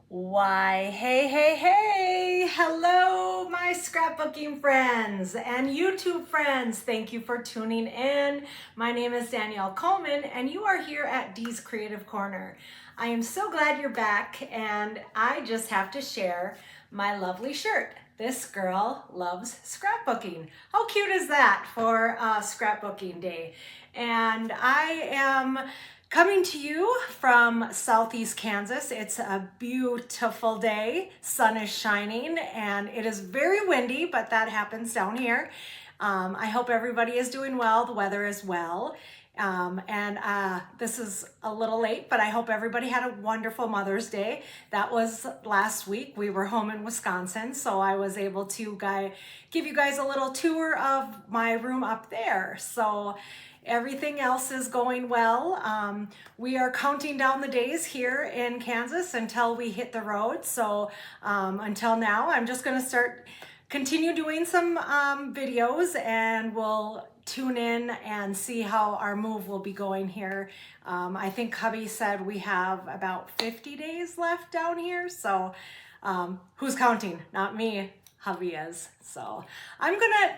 Why, hey, hello, my scrapbooking friends and YouTube friends. Thank you for tuning in. My name is Danielle Coleman, and you are here at Dee's Creative Corner. I am so glad you're back, and I just have to share my lovely shirt. This girl loves scrapbooking. How cute is that for scrapbooking day? And I am coming to you from Southeast Kansas. It's a beautiful day. Sun is shining and it is very windy, but that happens down here. I hope everybody is doing well. The weather is well. This is a little late, but I hope everybody had a wonderful Mother's Day. That was last week. We were home in Wisconsin, so I was able to give you guys a little tour of my room up there. So everything else is going well. We are counting down the days here in Kansas until we hit the road. So until now, I'm just going to continue doing some videos, and we'll tune in and see how our move will be going here. I think hubby said we have about 50 days left down here. So who's counting? Not me. Hubby is. So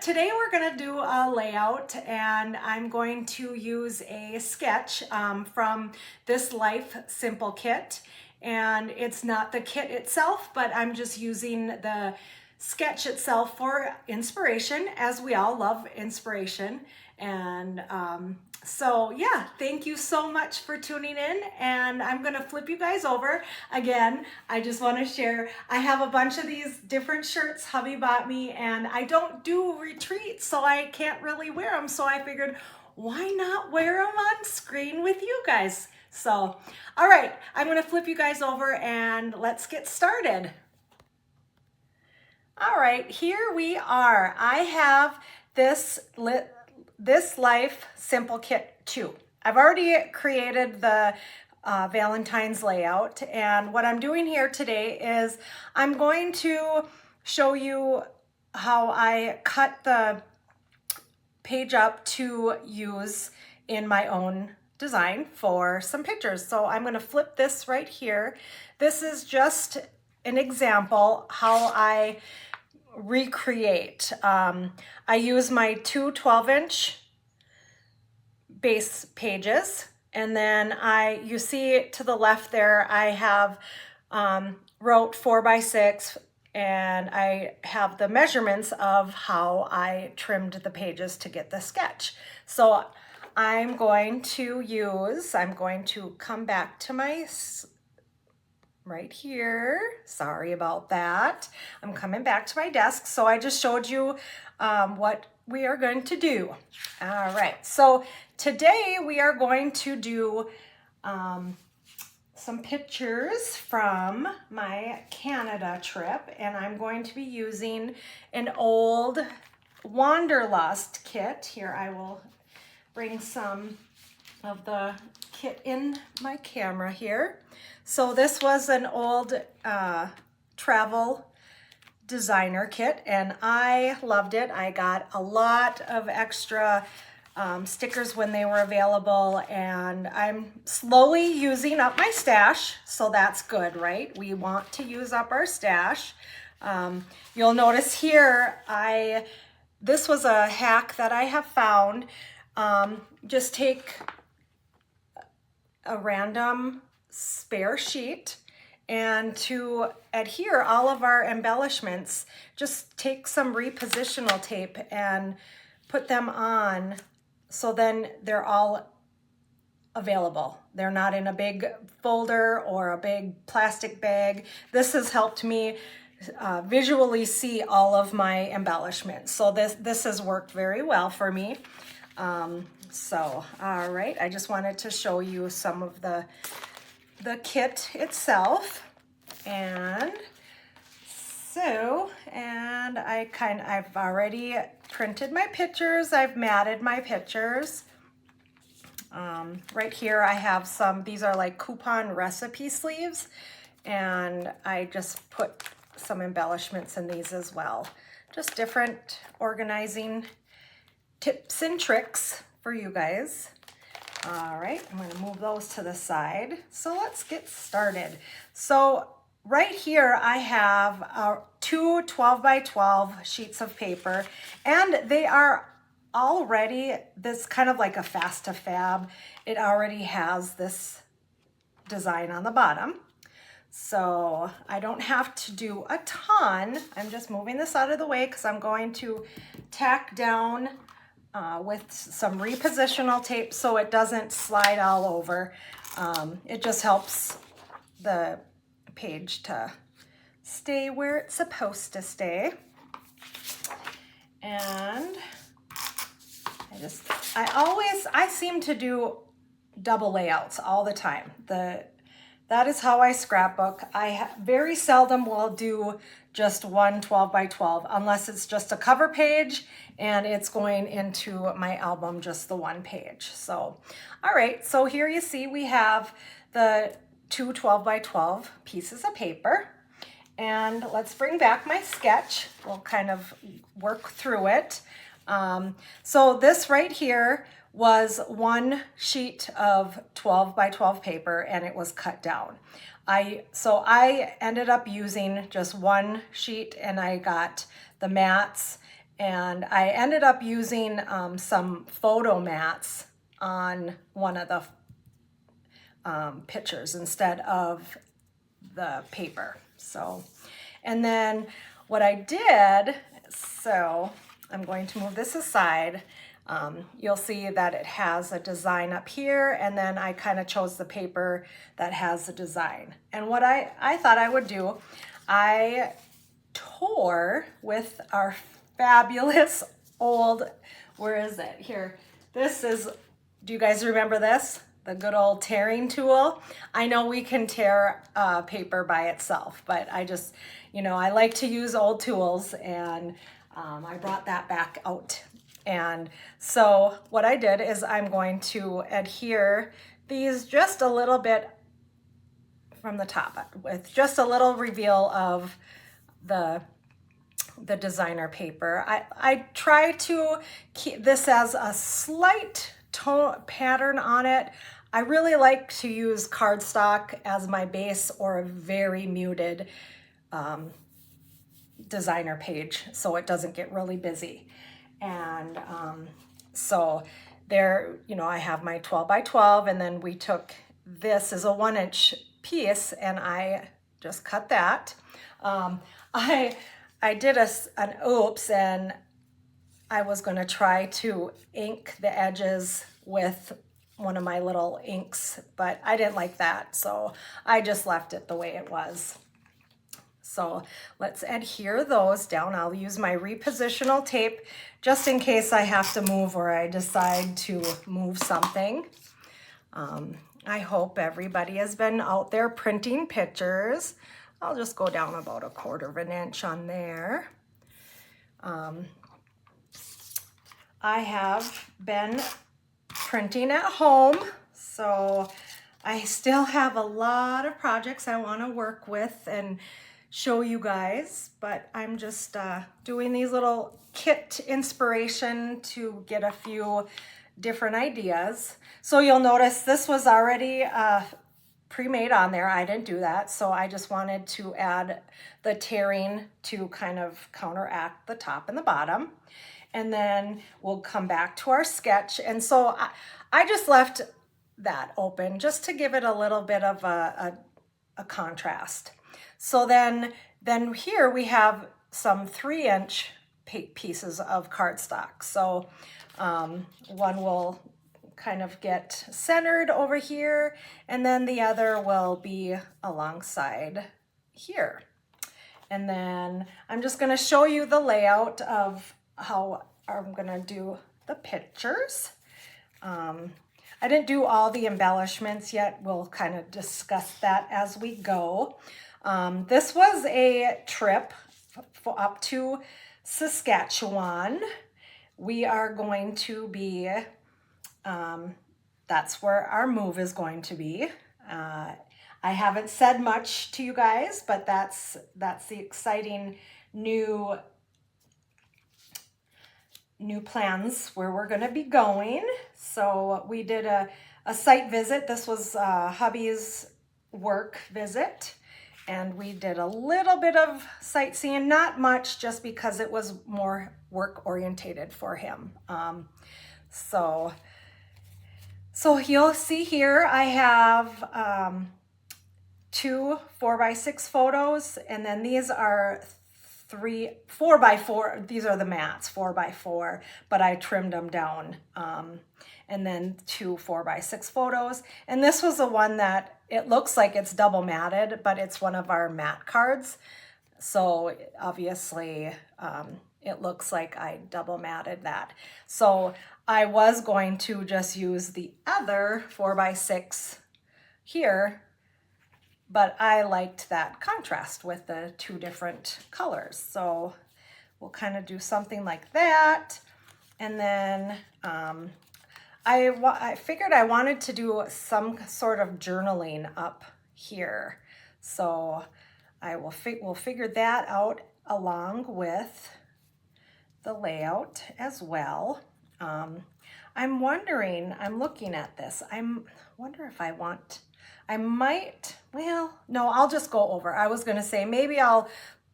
today we're gonna do a layout, and I'm going to use a sketch from this Life Simple kit. And it's not the kit itself, but I'm just using the sketch itself for inspiration, as we all love inspiration. And so yeah, thank you so much for tuning in, and I'm gonna flip you guys over. Again, I just want to share, I have a bunch of these different shirts hubby bought me, and I don't do retreats, so I can't really wear them. So I figured, why not wear them on screen with you guys? So, all right, I'm gonna flip you guys over and let's get started. All right, here we are. I have this Life Simple Kit 2. I've already created the Valentine's layout, and what I'm doing here today is I'm going to show you how I cut the page up to use in my own design for some pictures. So I'm going to flip this right here. This is just an example how I recreate. I use my two 12-inch base pages, and then you see to the left there, I have wrote 4x6, and I have the measurements of how I trimmed the pages to get the sketch. So I'm going to come back to my right here. Sorry about that. I'm coming back to my desk. So I just showed you what we are going to do. All right. So today we are going to do some pictures from my Canada trip, and I'm going to be using an old Wanderlust kit. Here, I will bring some of the kit in my camera here. So this was an old travel designer kit, and I loved it. I got a lot of extra stickers when they were available, and I'm slowly using up my stash, so that's good, right? We want to use up our stash. You'll notice here, this was a hack that I have found. Just take a random spare sheet, and to adhere all of our embellishments, just take some repositional tape and put them on, so then they're all available. They're not in a big folder or a big plastic bag. This has helped me visually see all of my embellishments. So this has worked very well for me. So, all right, I just wanted to show you some of the kit itself. And so, I've already printed my pictures. I've matted my pictures. Right here I have these are like coupon recipe sleeves, and I just put some embellishments in these as well. Just different organizing tips and tricks for you guys. All right, I'm going to move those to the side. So let's get started. So right here I have two 12 by 12 sheets of paper, and they are already this kind of like a fast to fab. It already has this design on the bottom. So I don't have to do a ton. I'm just moving this out of the way because I'm going to tack down with some repositional tape so it doesn't slide all over. It just helps the page to stay where it's supposed to stay. And I seem to do double layouts all the time. That is how I scrapbook. I very seldom will do just one 12 by 12 unless it's just a cover page and it's going into my album, just the one page. So, all right, so here you see we have the two 12 by 12 pieces of paper. And let's bring back my sketch. We'll kind of work through it. So this right here was one sheet of 12 by 12 paper and it was cut down. So I ended up using just one sheet and I got the mats, and I ended up using some photo mats on one of the pictures instead of the paper. So, and then what I did, so I'm going to move this aside. You'll see that it has a design up here, and then I kind of chose the paper that has the design. And what I thought I would do, I tore with our fabulous old, where is it? Here, this is, do you guys remember this? The good old tearing tool. I know we can tear paper by itself, but I just, I like to use old tools, and I brought that back out. And so what I did is I'm going to adhere these just a little bit from the top with just a little reveal of the designer paper. I try to keep this as a slight tone pattern on it. I really like to use cardstock as my base or a very muted designer page so it doesn't get really busy. And so there, I have my 12 by 12, and then we took, this is a 1-inch piece, and I just cut that. I did an oops, and I was going to try to ink the edges with one of my little inks, but I didn't like that, so I just left it the way it was. So let's adhere those down. I'll use my repositional tape just in case I have to move or I decide to move something. I hope everybody has been out there printing pictures. I'll just go down about 1/4 inch on there. I have been printing at home, so I still have a lot of projects I want to work with and show you guys, but I'm just doing these little kit inspiration to get a few different ideas. So you'll notice this was already pre-made on there. I didn't do that, so I just wanted to add the tearing to kind of counteract the top and the bottom. And then we'll come back to our sketch. And so I just left that open just to give it a little bit of a contrast. So then here we have some 3-inch pieces of cardstock. So one will kind of get centered over here, and then the other will be alongside here. And then I'm just going to show you the layout of how I'm going to do the pictures. I didn't do all the embellishments yet. We'll kind of discuss that as we go. This was a trip up to Saskatchewan. We are going to be, that's where our move is going to be. I haven't said much to you guys, but that's the exciting new plans where we're going to be going. So we did a site visit. This was hubby's work visit, And we did a little bit of sightseeing, not much, just because it was more work orientated for him. So you'll see here I have two 4x6 photos, and then these are 4x4. These are the mats, 4x4, but I trimmed them down. And then two 4x6 photos. And this was the one that it looks like it's double matted, but it's one of our mat cards. So obviously it looks like I double matted that. So I was going to just use the other 4x6 here, but I liked that contrast with the two different colors. So we'll kind of do something like that. And then I figured I wanted to do some sort of journaling up here. So we'll figure that out along with the layout as well. I'm wondering, I'm looking at this, wonder if I might, well, no, I'll just go over. I was gonna say, maybe I'll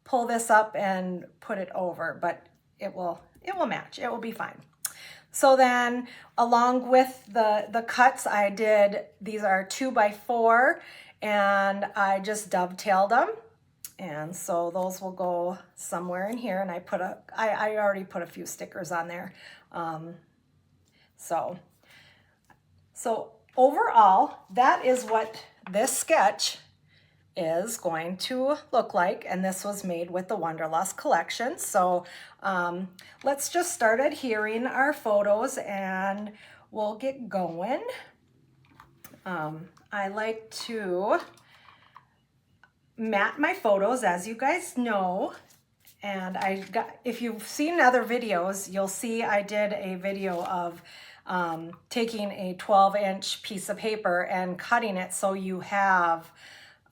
pull this up and put it over, but it will match, it will be fine. So then along with the cuts, I did, these are 2x4, and I just dovetailed them. And so those will go somewhere in here, and I already put a few stickers on there. So overall, that is what this sketch is going to look like, and this was made with the Wanderlust collection. So let's just start adhering our photos and we'll get going. I like to mat my photos, as you guys know, and if you've seen other videos, you'll see I did a video of taking a 12-inch piece of paper and cutting it so you have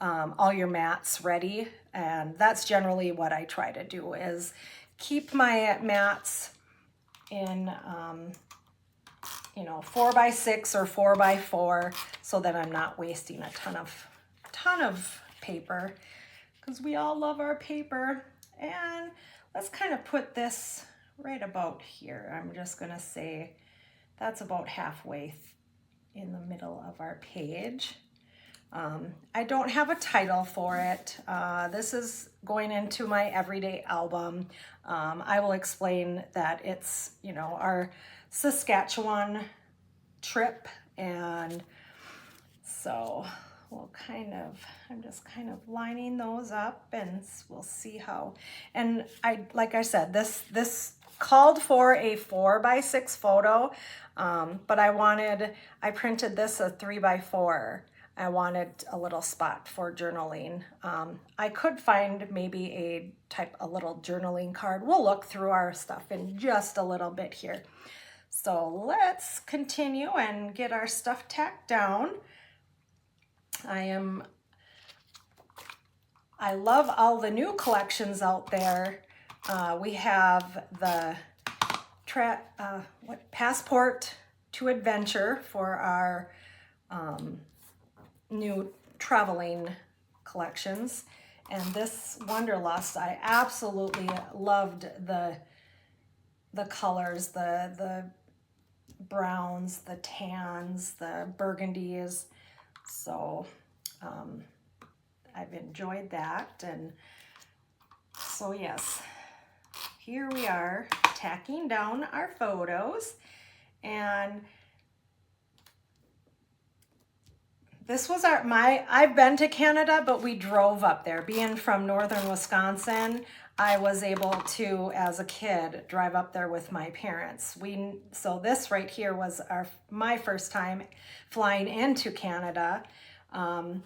all your mats ready. And that's generally what I try to do, is keep my mats in 4x6 or 4x4, so that I'm not wasting a ton of paper, because we all love our paper. And let's kind of put this right about here. I'm just gonna say that's about halfway in the middle of our page. I don't have a title for it. This is going into my everyday album. I will explain that it's, our Saskatchewan trip, and so I'm just kind of lining those up, and we'll see how. And like I said, this called for a 4x6 photo, but I printed this a 3x4. I wanted a little spot for journaling. I could find maybe a little journaling card. We'll look through our stuff in just a little bit here. So let's continue and get our stuff tacked down. I love all the new collections out there. We have the Passport to Adventure for our new traveling collections, and this Wanderlust, I absolutely loved the colors, the browns, the tans, the burgundies. So I've enjoyed that. And so yes, here we are tacking down our photos. And this was I've been to Canada, but we drove up there. Being from northern Wisconsin, I was able to, as a kid, drive up there with my parents. So this right here was my first time flying into Canada, and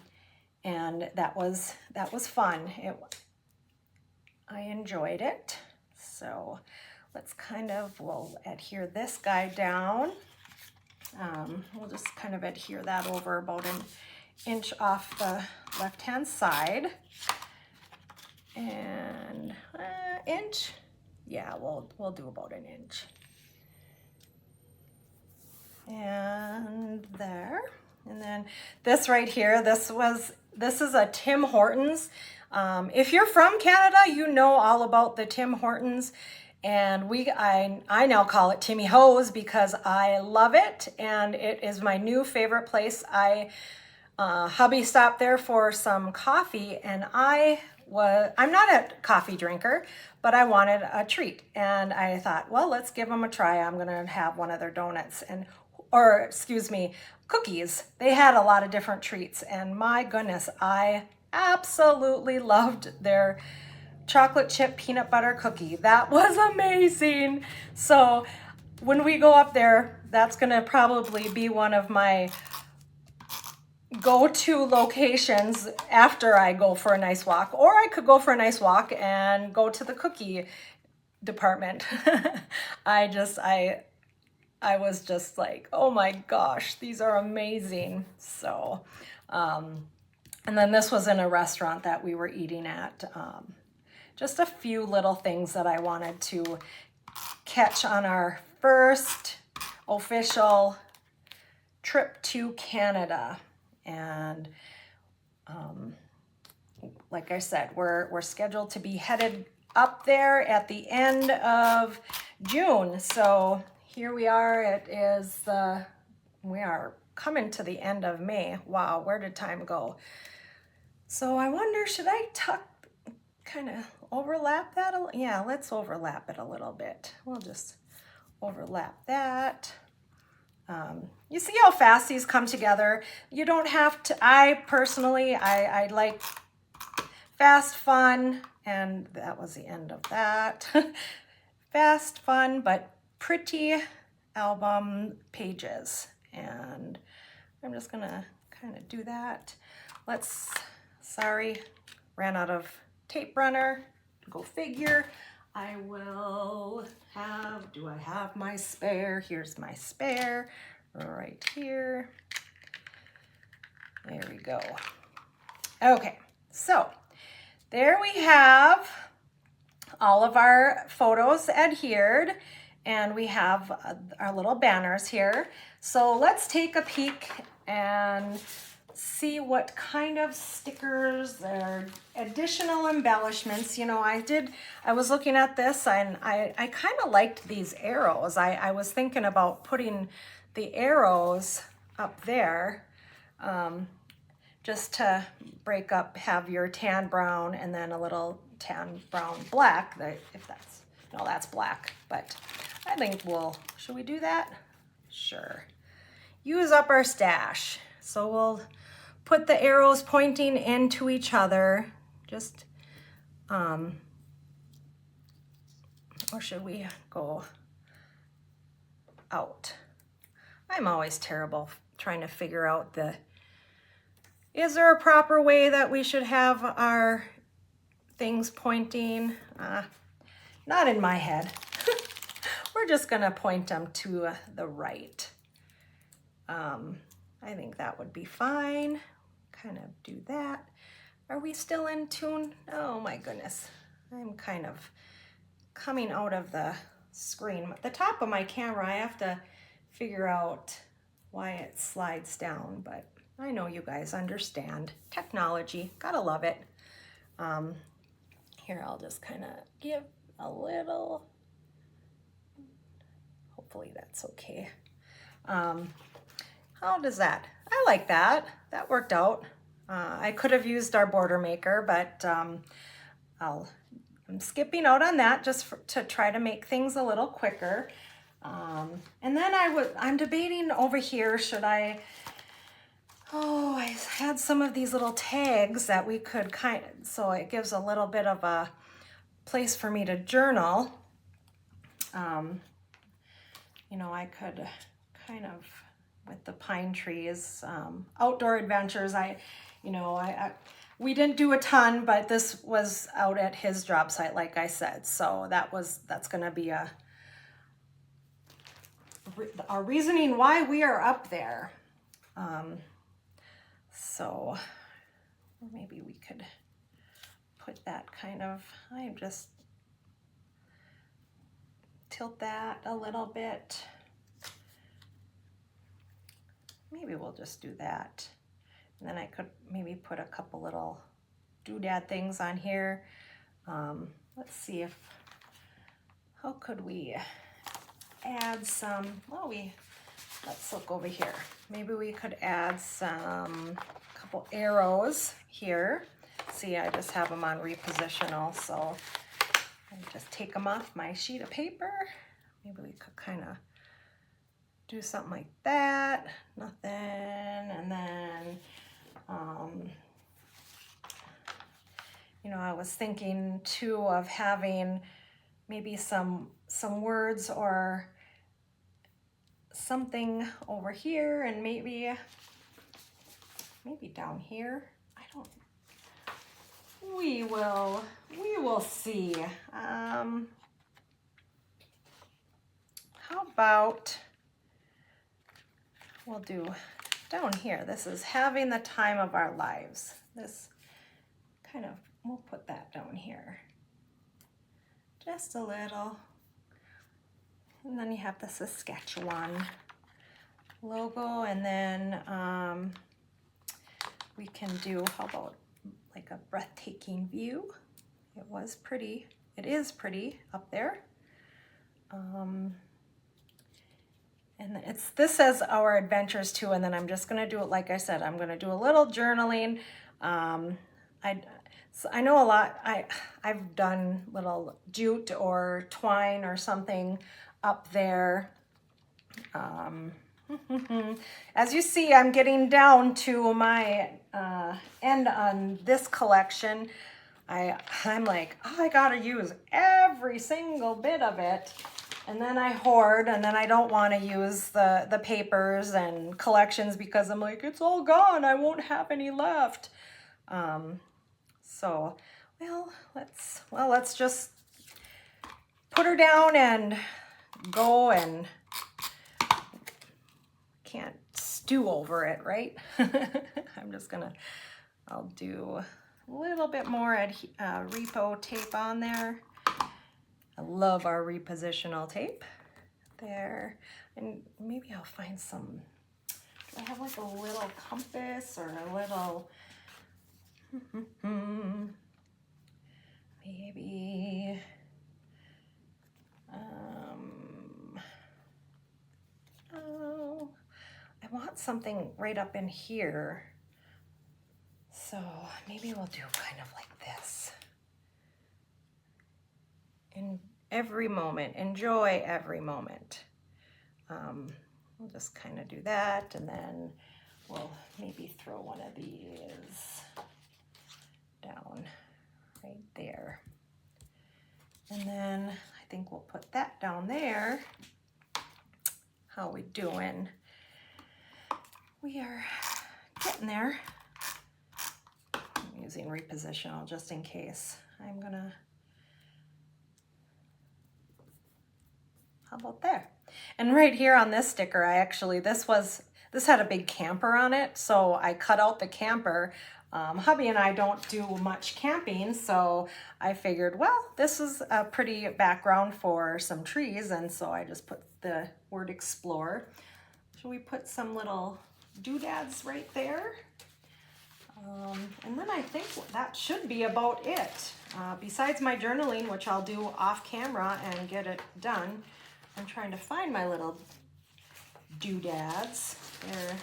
that was fun. I enjoyed it. So we'll adhere this guy down. We'll just kind of adhere that over about an inch off the left-hand side. And inch, yeah, we'll do about an inch. And there. And then this right here, this was This is a Tim Hortons. If you're from Canada, you know all about the Tim Hortons. And I now call it Timmy Ho's because I love it. And it is my new favorite place. Hubby stopped there for some coffee, and I'm not a coffee drinker, but I wanted a treat. And I thought, well, let's give them a try. I'm gonna have one of their donuts or excuse me, cookies. They had a lot of different treats, and my goodness, I absolutely loved their chocolate chip peanut butter cookie. That was amazing. So when we go up there, that's gonna probably be one of my go-to locations after I go for a nice walk, or I could go for a nice walk and go to the cookie department. I was just like, oh my gosh, these are amazing. So, and then this was in a restaurant that we were eating at. Just a few little things that I wanted to catch on our first official trip to Canada. And like I said, we're scheduled to be headed up there at the end of June. So here we are. We are coming to the end of May. Wow, where did time go? So I wonder, should I kind of overlap that? Yeah, let's overlap it a little bit. We'll just overlap that. You see how fast these come together? You don't have to, I personally like fast, fun, and that was the end of that. Fast, fun, but pretty album pages. And I'm just gonna kind of do that. Sorry, ran out of tape runner, go figure. Do I have my spare? Here's my spare right here. There we go. Okay, so there we have all of our photos adhered, and we have our little banners here. So let's take a peek and see what kind of stickers or additional embellishments. You know, I was looking at this, and I kind of liked these arrows. I was thinking about putting the arrows up there, just to break up, have your tan brown and then a little tan brown black, that's black, but I think should we do that? Sure. Use up our stash. So we'll put the arrows pointing into each other, or should we go out? I'm always terrible trying to figure out is there a proper way that we should have our things pointing? Not in my head. We're just gonna point them to the right. I think that would be fine. Kind of do that. Are we still in tune? Oh my goodness. I'm kind of coming out of the screen. The top of my camera, I have to figure out why it slides down, but I know you guys understand. Technology, gotta love it. Here, I'll just kind of give a little, hopefully that's okay. How does that? I like that. That worked out. I could have used our border maker, but I'm skipping out on that just to try to make things a little quicker. And then I'm debating over here, I had some of these little tags that we could so it gives a little bit of a place for me to journal. You know, I could kind of, with the pine trees, outdoor adventures, we didn't do a ton, but this was out at his job site, like I said. So that's gonna be our reasoning why we are up there. So maybe we could put that kind of, I just tilt that a little bit. Maybe we'll just do that. And then I could maybe put a couple little doodad things on here. Let's see if, how could we add some, well, let's look over here. Maybe we could add some, couple arrows here. See, I just have them on repositional, so I just take them off my sheet of paper. Maybe we could kind of do something like that. Nothing, and then, you know, I was thinking too of having maybe some words or something over here, and maybe down here. I don't. We will see. How about we'll do down here. This is having the time of our lives. This kind of, we'll put that down here. Just a little. And then you have the Saskatchewan logo, and then we can do, how about like a breathtaking view. It was pretty, it is pretty up there. And this says our adventures too, and then I'm just gonna do it, like I said, I'm gonna do a little journaling. I know a lot, I've done little jute or twine or something up there. As you see, I'm getting down to my end on this collection. I'm like, oh, I gotta use every single bit of it. And then I hoard, and then I don't want to use the papers and collections because I'm like, it's all gone. I won't have any left. So, let's just put her down and go, and can't stew over it, right? I'm just gonna, I'll do a little bit more repo tape on there. I love our repositional tape there. And maybe I'll find some, do I have like a little compass or a little, maybe, oh, I want something right up in here. So maybe we'll do kind of like this. In every moment, enjoy every moment. We'll just kind of do that, and then we'll maybe throw one of these down right there. And then I think we'll put that down there. How we doing? We are getting there. I'm using repositional just in case. I'm gonna, how about there? And right here on this sticker, I actually, this had a big camper on it, so I cut out the camper. Hubby and I don't do much camping, so I figured, well, this is a pretty background for some trees, and so I just put the word explore. Should we put some little doodads right there? And then I think that should be about it. Besides my journaling, which I'll do off camera and get it done, I'm trying to find my little doodads. They're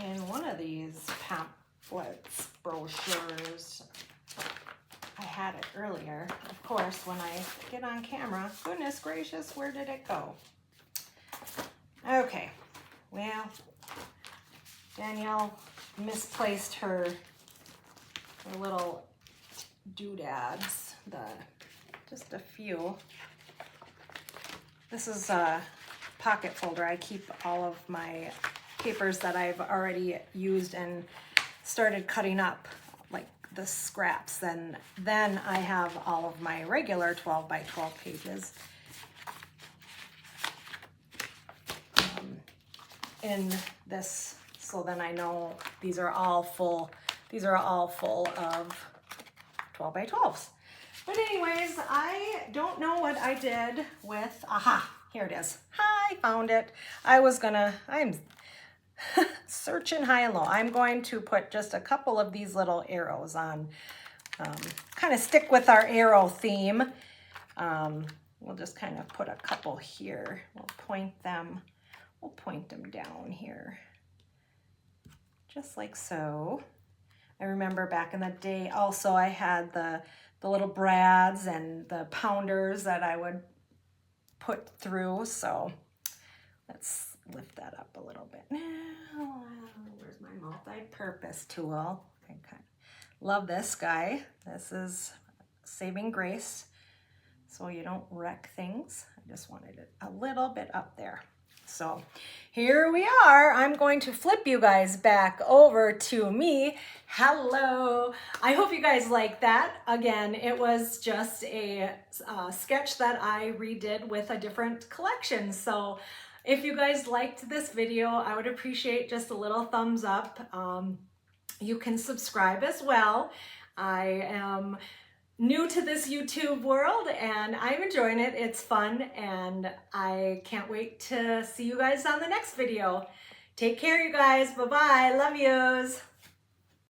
in one of these pamphlets, brochures. I had it earlier. Of course, when I get on camera, goodness gracious, where did it go? Okay, well, Danielle misplaced her little doodads, just a few. This is a pocket folder. I keep all of my papers that I've already used and started cutting up, like the scraps. And then I have all of my regular 12 by 12 pages in this. So then I know these are all full. These are all full of 12 by 12s. But anyways, I don't know what I did with, aha, here it is. I found it. I'm searching high and low. I'm going to put just a couple of these little arrows on, kind of stick with our arrow theme. We'll just kind of put a couple here. We'll point them down here, just like so. I remember back in the day also I had the little brads and the pounders that I would put through. So let's lift that up a little bit. Now, where's my multi-purpose tool? I kind of love this guy. This is saving grace so you don't wreck things. I just wanted it a little bit up there. So here we are. I'm going to flip you guys back over to me. Hello. I hope you guys like that. Again, it was just a sketch that I redid with a different collection. So if you guys liked this video, I would appreciate just a little thumbs up. You can subscribe as well. I am new to this YouTube world and I'm enjoying it. It's fun and I can't wait to see you guys on the next video. Take care, you guys. Bye-bye. Love yous.